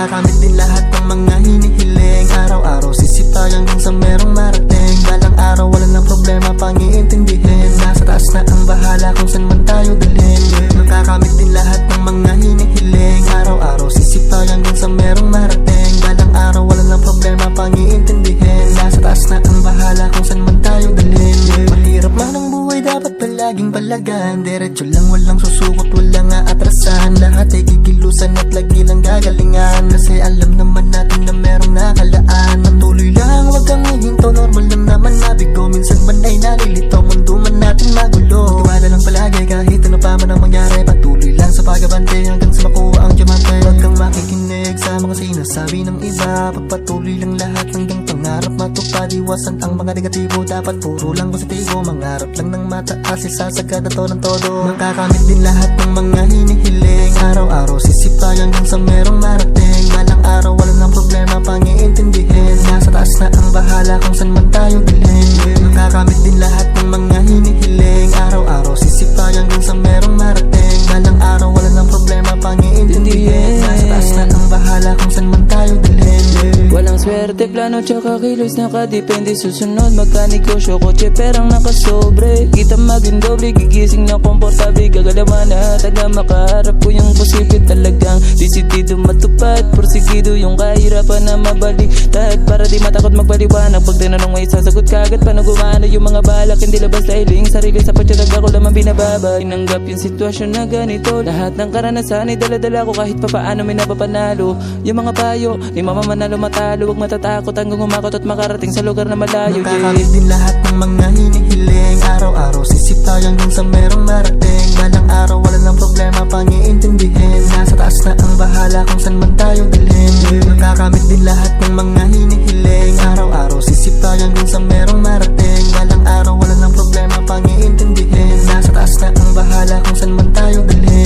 Makakamit din lahat ng mga hinihiling. Araw-araw sisipayan hanggang sa merong marating. Balang araw wala ng problema pang iintindihin. Nasa taas na ang bahala kung saan man tayo dalhin. Makakamit din lahat ng mga hinihiling. Araw-araw sisipayan hanggang sa merong marating. Balang araw wala ng problema pang iintindihin. Nasa taas na ang bahala kung saan man tayo dalhin. Mahirap man ang buhay, dapat palaging balagan. Diretso lang, walang susukot, walang aatrasan. Lahat ay kikilusan at lagi lang gagalingan. Kasi alam naman natin na merong nakalaan. Patuloy lang, wag kang hihinto, normal lang naman nabigo. Minsan man ay nalilito, mundo man natin magulo. Tiwala lang palagi kahit ano pa man ang mangyari. Patuloy lang sa pagabante hanggang sa makuha ang diamante. Wag kang makikinig sa mga sinasabi ng iba. Pagpatuloy lang lahat hanggang pangarap matupad. Iwasan ang mga negatibo, dapat puro lang positibo. Mangarap lang ng mataas, isasagad na to ng todo. Makakamit din lahat ng mga hinihiling. Araw-araw sisipayan hanggang sa merong marating. Balang araw wala ng problema pang iintindihin. Nasa taas na ang bahala kung saan man tayo dalhin. Makakamit din lahat ng mga hinihiling. Araw-araw sisipayan hanggang sa merong marating. Balang araw wala ng problema pang iintindihin. Nasa taas na ang bahala kung saan man tayo dalhin. Walang swerte, plano tsaka kilos, nakadepende susunod. Magkanegosyo, kotse, perang nakasobre. Kita maging doble, gigising na komportable. Gagalawan na taga makaharap ko yung posible. Talagang desidido matupad, porsigido yung kahirapan na mabaliktad. Para di matakot magpaliwanag, pag tinanong may sasagot kagad. Paano gumana yung mga balak, hindi labas sa iling. Sarili sa patyatag ako lamang binababa. Inanggap yung sitwasyon na ganito. Lahat ng karanasan ay daladala ko, kahit papaano may napapanalo. Yung mga payo, ni mama manalo matalo. Huwag matatakot hanggang umakot at makarating sa lugar na malayo. Makakamit din lahat ng mga hinihiling. Araw-araw sisipayan hanggang sa merong marating. Balang araw wala ng problema pang iintindihin. Nasa taas na ang bahala kung saan man tayo dalhin. Makakamit din lahat ng mga hinihiling. Araw-araw sisipayan hanggang sa merong marating. Balang araw wala ng problema pang iintindihin. Nasa taas na ang bahala kung saan man tayo dalhin.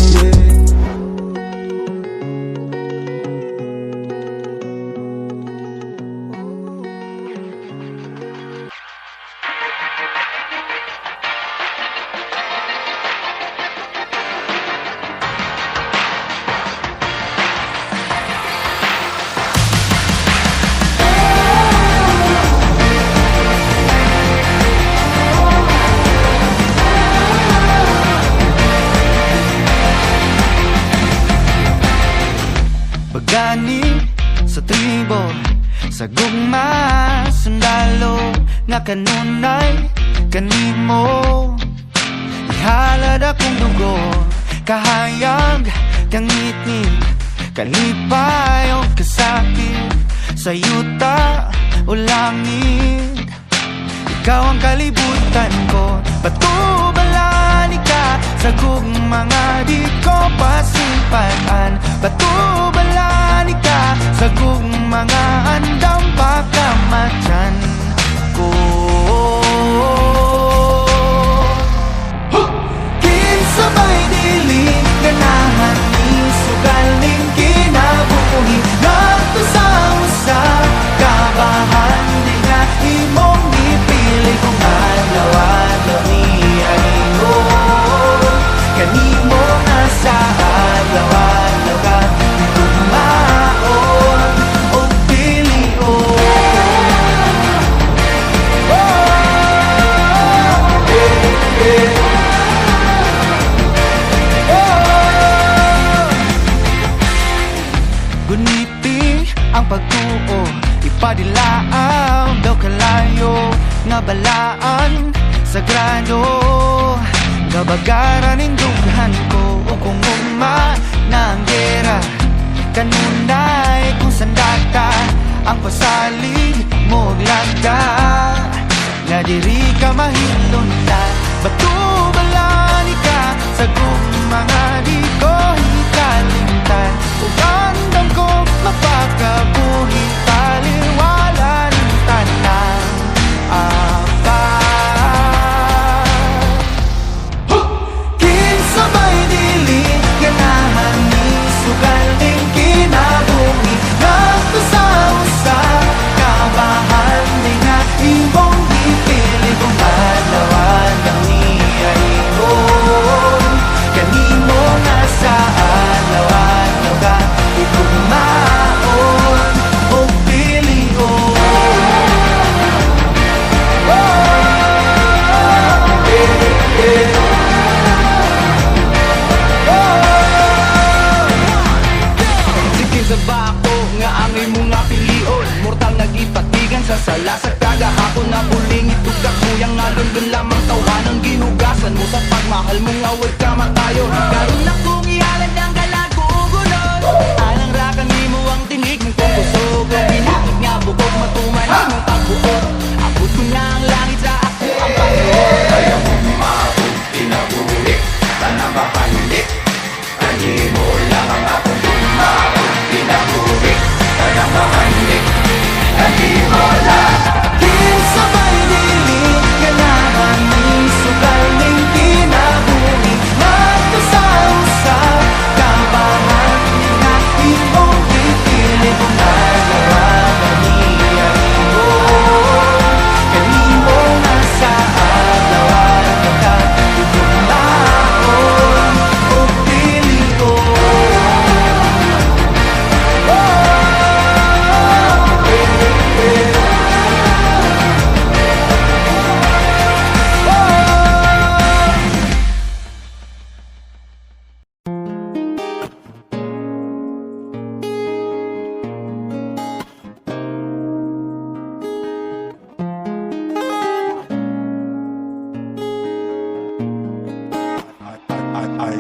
Pagani sa tribo, sa gugma, sundalo, nga kanunay kanimo. Ihalad akong dugo, kahayag, kangitid, kalipay o kasakit, sa yuta o langit. Ikaw ang kalibutan ko, patubalani ka sa mga di ko pasimpaan. Patubalani ka sa mga andang pagkamatyan ko. Kinsabay diling ganahan ni sugaling kinabuhi. Nato sa usap kabahan di nga imong ipili kung adlaw-adlaw ni animo. Kanimo na sa adlaw-adlaw ka tumaon o pilion. Guniti ang pagtuo, ipadilaang daw kalayo. Nga balaan sagrado, kabagaran indughan ko. O kung uma na ang gera, kanunay kung sandata ang pasalig mo glagda. Nga diri ka mahilundan, batubalani ka sa mga di ko hikalimtan. O gandam ko mapakabuhi, taliwala ng tanang kinsabay diling ganahan ni sugaling kinabuhi. Nato sa usap kabahan di nga imong ipili kung adlaw-adlaw ni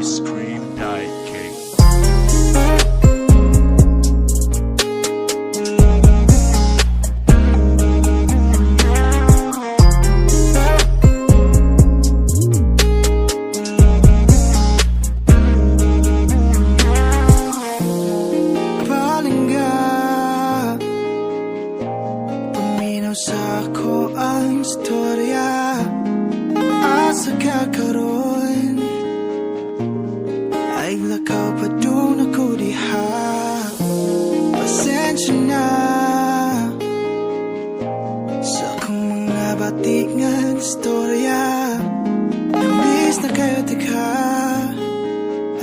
Ice Cream Night King. Palingga, paminaw sa ako ang istorya. Asa kakaroon ay lakaw pa doon ako diha. Pasensya na sa akong mga batik nga istorya. Namiss na kayo tika,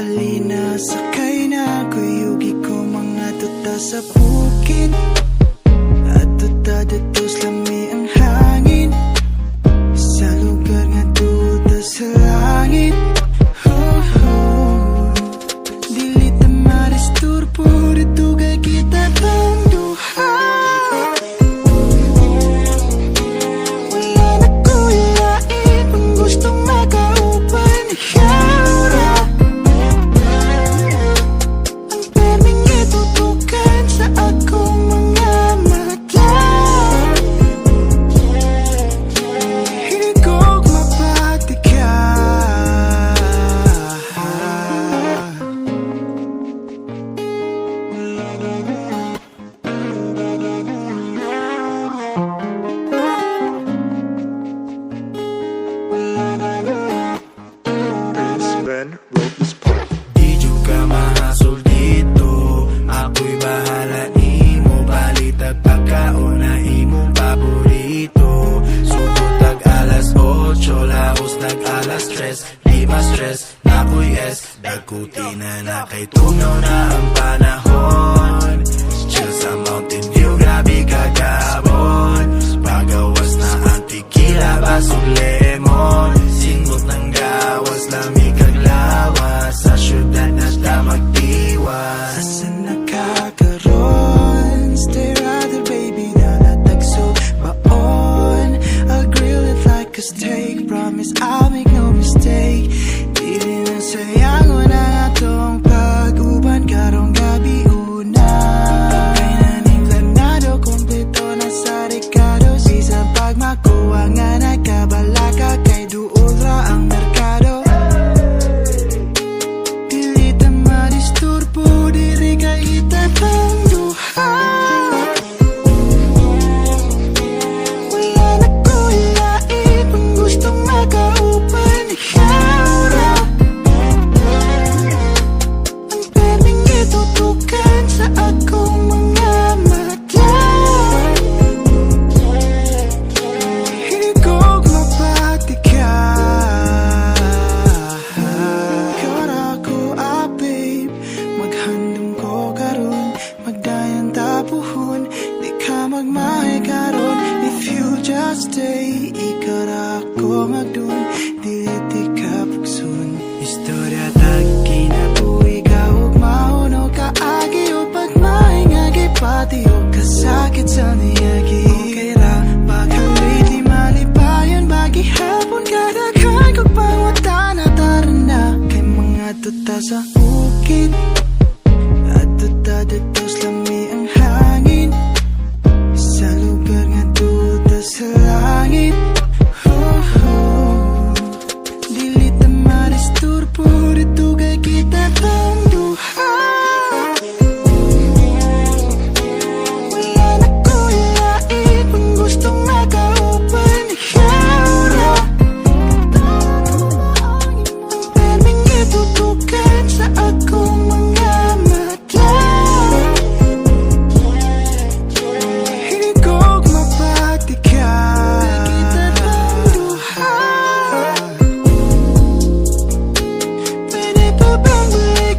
alina sakay na kuyugi ko mga tuta sa bukid. At tuta dito lami ang hangin sa lugar nga tuta sa langit. Dili ta maristurbo dito kay kita ang duha. Wala na ko ilain kung gustong makaupan ihara. Ang perming itutukan sa akong mga mata. Hindi ko mapatika. Ben wrote this part. Di ka mahasol dito, ako'y bahala imo. Balitag pagkaon na imong paborito. Sukotag alas 8, laos nag alas 3. Di ma-stress, nako'y S. Dagkuti na kay tunaw na ang panahon. Chill sa Mountain View, grabe kagabon. Pagawas na ang tequila, basong lemon. Singot ng gawas, lamig kag lawas. Sa syudad na ta magdiwas. Asa nakakaroon? Stay rather baby, nalatagso baon. I'll grill it like a steak. Promise I'll make no mistake. Dili na sayang na atong pag-uban karong gabi una. Kay naning planado, kumpleto na sa Ricardo. Isang pagmakuha nga nagkabalaka kay duol ra ang merkado. Dili ta madisturbo, diri kay itatang duha. Wala na ko ilain kung gustong makaupan ihara. Ang perming itutukan sa akong mga mata. Hindi ko mapatika. Ikaw ra ko, babe. Maghandom ko karon, magdayan tapuhon. Di ka magmahay karon. If you just stay, ikaw ra ko magdun. Dili ka pugsun. Istorya tag kinabuhi ka ug mauno ka agi o pagmahay nga gipati o kasakit sa niyagi. Okay ra, pagkalit di malipayon bagi hapon kada kay kog pangwata na tarana. Kay mga tuta sa bukid at tuta dito lami ang hangin sa lugar nga tuta sa langit. Dili ta maristurbo dito kay kita ang duha. Wala na ko ilain kung gustong makaupan ihara. Ang perming itutukan sa akong mga mata. Hindi ko mapatika. Kita ang duha. Pwede pa bang balik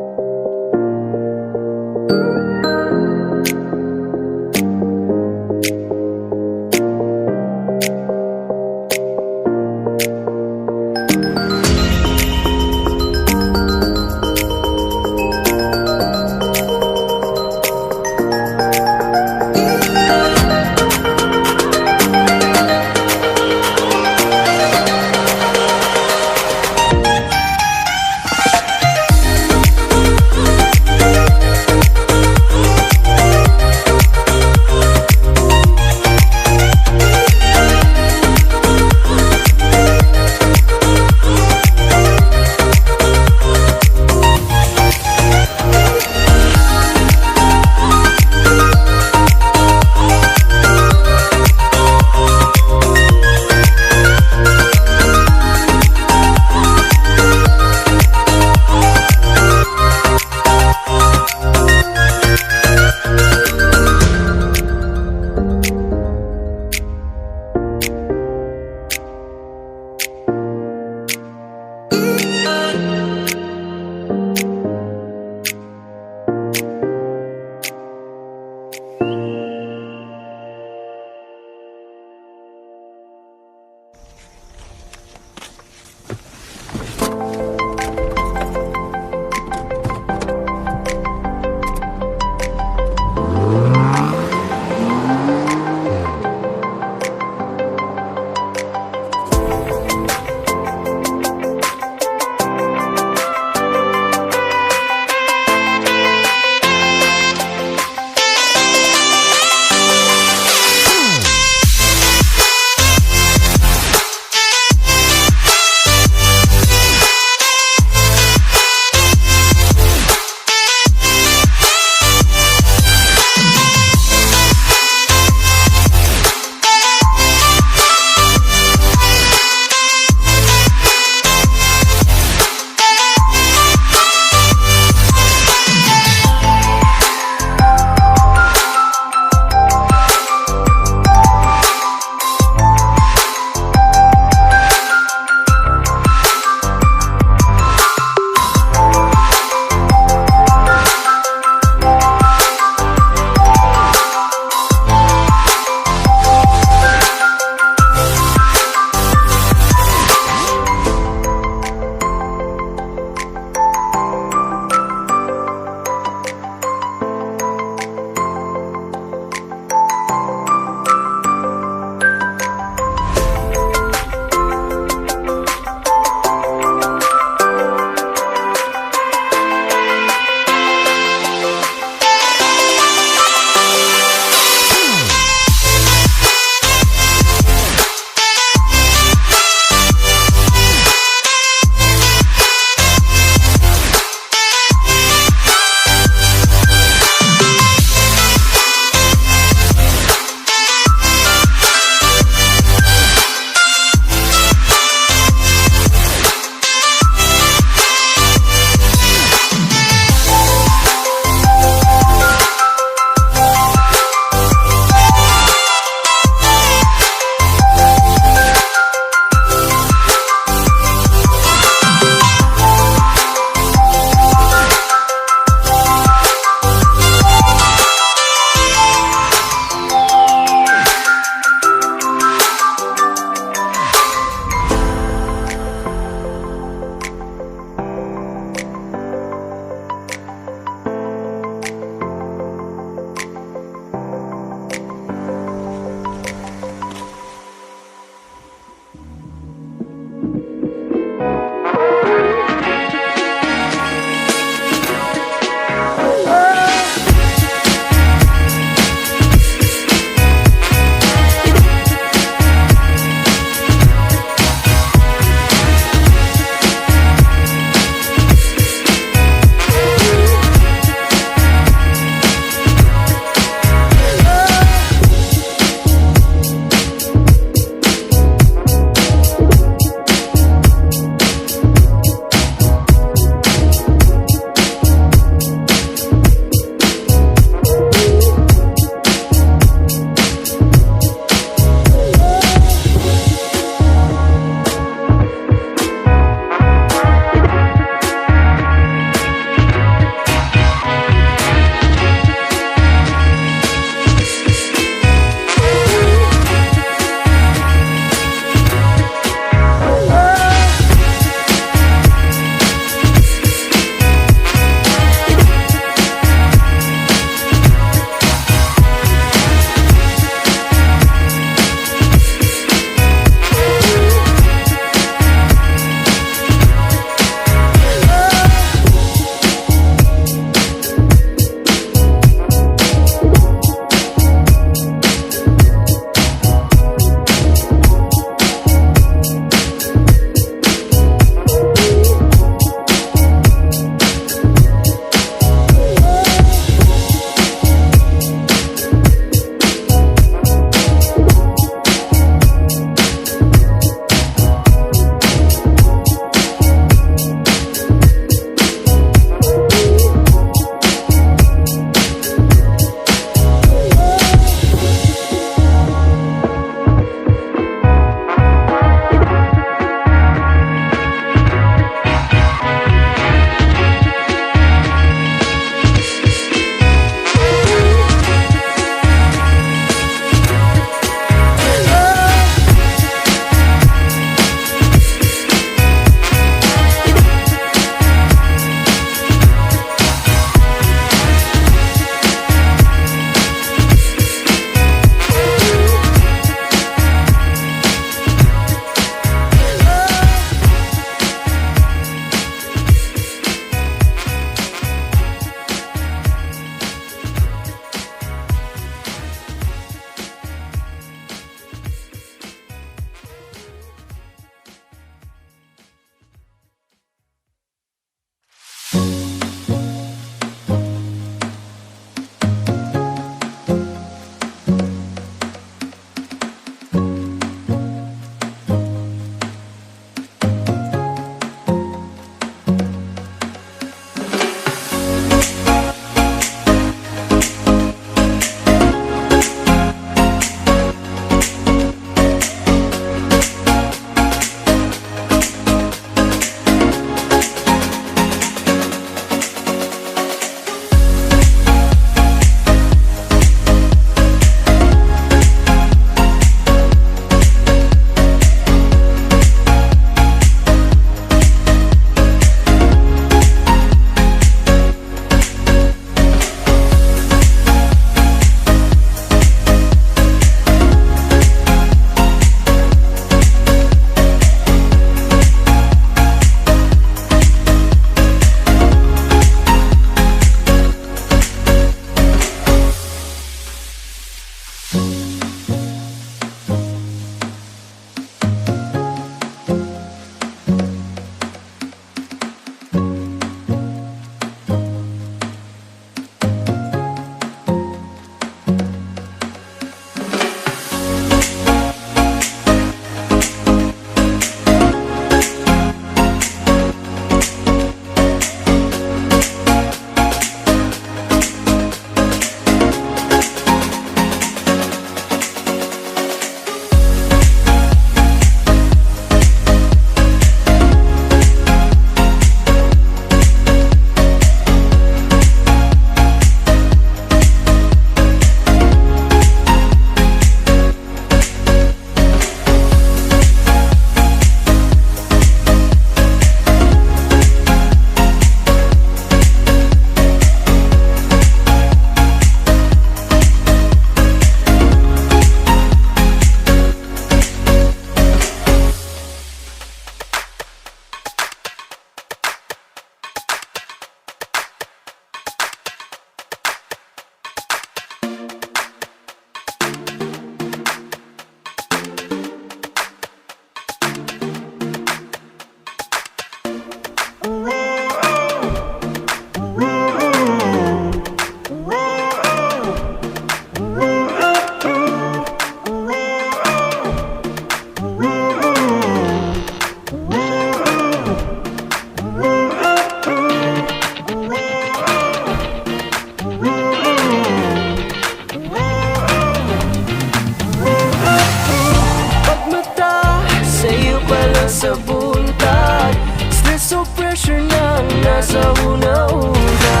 nang nasa una-una.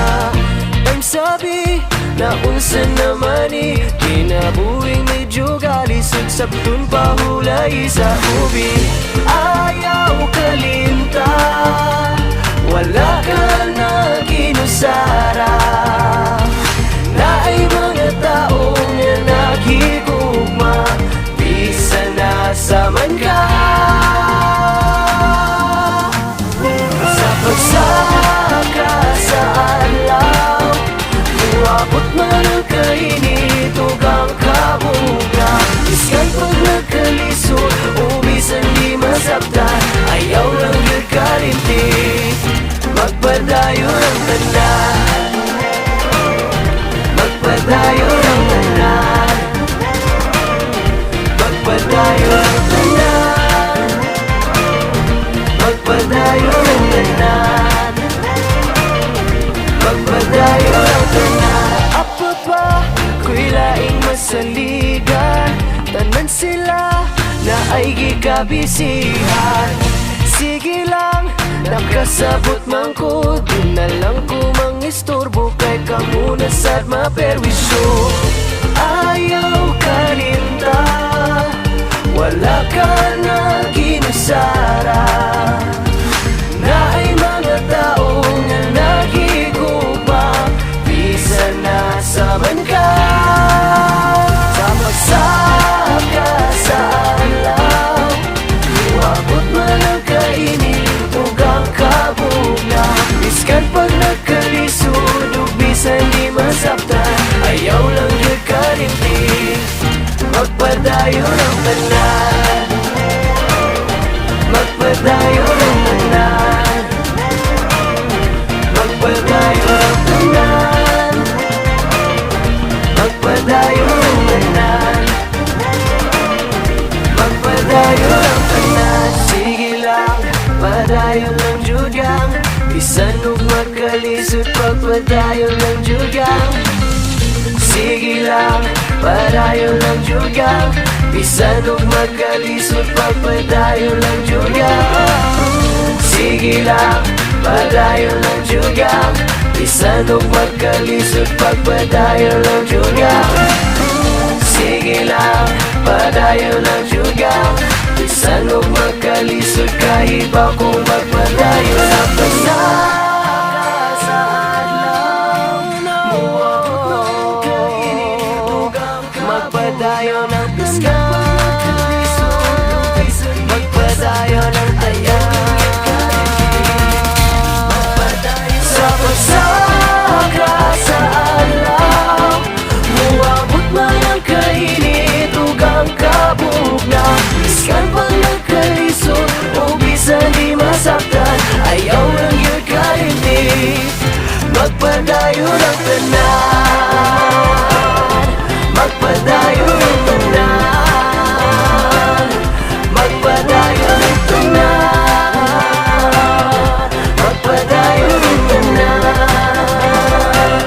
Ang sabi na unsa naman kinabuhing medyo galisod sabtun pahulay sa ubi. Ayaw kalimta, wala ka na ginusara. Na ay mga taong na nakikugma, bisa nasa man ka. Sa pagsaka sa alaw, uwabot man ang kainit o kang kabuga. Iskan pag nagkalisod, ubisan di masabtan, ayaw lang yun kalintik. Magpadayo ng tanan, magpadayo ng tanan, magpadayo ng tanan, magpadayo ng tanan, magpadayo ng tanan. Apot ba ko'y laing masaligan, tanan sila na ay gikabisihan. Sige lang, nakasabot man ko, di na lang ko mang istorbo, kay kamuna sad maperwisyo. Ayaw kalinta, wala ka na ginusara. Na ay mga taong na nakikupang, bisa nasa man ka. Sa magsaka sa alaw, uwabot man ang kainit o kang kabugna. Iskan pag nagkalisod, ubisan di masabtan, ayaw lang yun kalimtik. Magpadayo ng tanan, magpadayo ng tanan, magpadayo ng tanan, magpadayo ng tanan, magpadayo ng tanan. Sige lang, padayo ng judyang, bisan ug magkalisod, pagpadayo ng judyang. Sige lang, padayo ng judyang, bisan ug magkalisod, pagpadayo ng judyang. Sige lang, padayo ng judyang, bisan ug magkalisod, pagpadayo ng judyang. Sige lang, padayo ng judyang, bisan ug magkalisod, kahit pa kung magpadayo sa pagsaka sa adlaw. Magpadayo ng pisngan, magpadayo ng tayan. Sa pagsaka sa alaw, muabot man ang kainit o kang kabugna. Iskan pang nagkalisod, o bisan di masaktan, ayaw lang yun kainit. Magpadayo ng tanan, magpadayo ng tanan, magpadayo ng tanan, magpadayo ng tanan,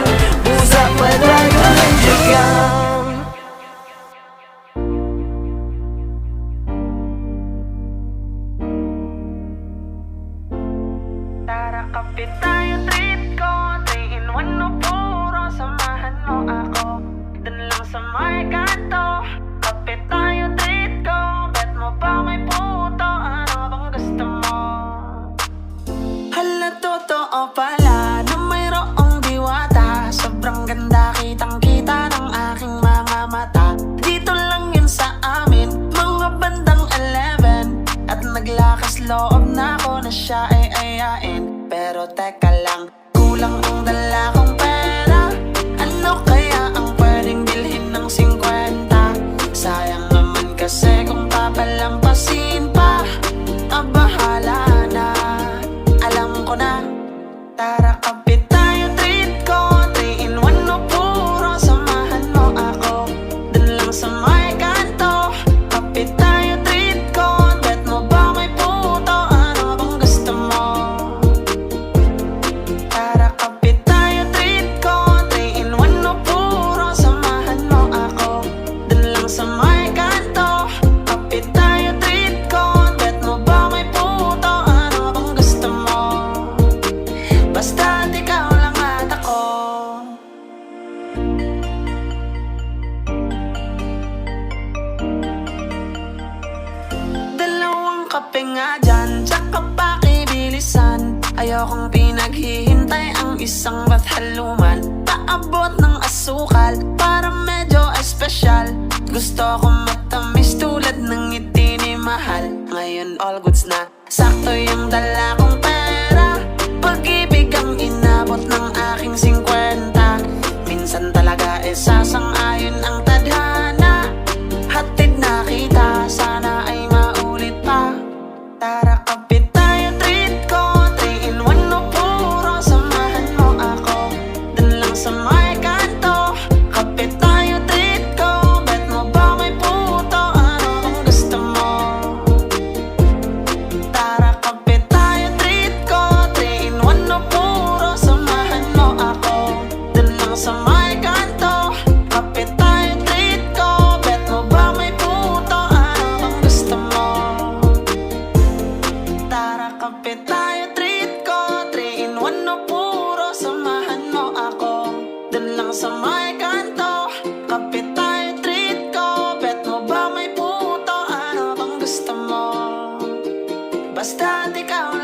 busa padayo ng jagang. Tara kapit tayo, treat ko 3 in 1 no puro, samahan mo ako dun lang sa may kanto. Kapit tayo, treat ko, bet mo ba may puto, ano bang gusto mo? Hala, totoo pala na mayroong diwata, sobrang ganda, kitang kita ng aking mga mata. Dito lang yun sa amin, mga bandang 11, at naglakas loob na ako na siya ay ayain. Pero teka lang, kulang ang dala kong pera. Ano kaya ang pwedeng bilhin ng 50? Sayang naman kasi kung papalampasin pa, bahala na, alam ko na. Tara kapit tayo, treat ko 3 in 1 no puro, samahan mo ako dun lang sa may kanto. Kapit tayo, treat ko, bet mo ba may puto, ano bang gusto mo? Tara kapit tayo, treat ko 3 in 1 no puro, samahan mo ako dun lang sa may kanto. Kapit tayo, treat ko, bet mo ba may puto, ano bang gusto mo? Ayokong pinaghihintay ang isang bathaluman. Paabot ng asukal para medyo espesyal. Gusto ko matamis tulad ng ngiti ni mahal. Ngayon all goods na, sakto yung dala kong pera. Pag-ibig ang inabot ng aking 50. Minsan talaga sasang-ayon ang tadhana. Hatid na kita, sana ay maulit pa. Tara kapit tayo, treat ko 3-in-1 o puro samahan mo ako dun lang sa may kanto. Kapit tayo, treat ko, bet mo ba may puto? Ano bang gusto mo? Tara kapit tayo, treat ko 3-in-1 o puro samahan mo ako dun lang sa may kanto. Kapit tayo, treat ko, bet mo ba may puto? Ano bang gusto mo? Tara kapit tayo, treat ko 3-in-1 o puro samahan mo ako dun lang sa may kanto. Kapit tayo, treat ko, bet mo ba may puto? Ano bang gusto mo? Basta't ikaw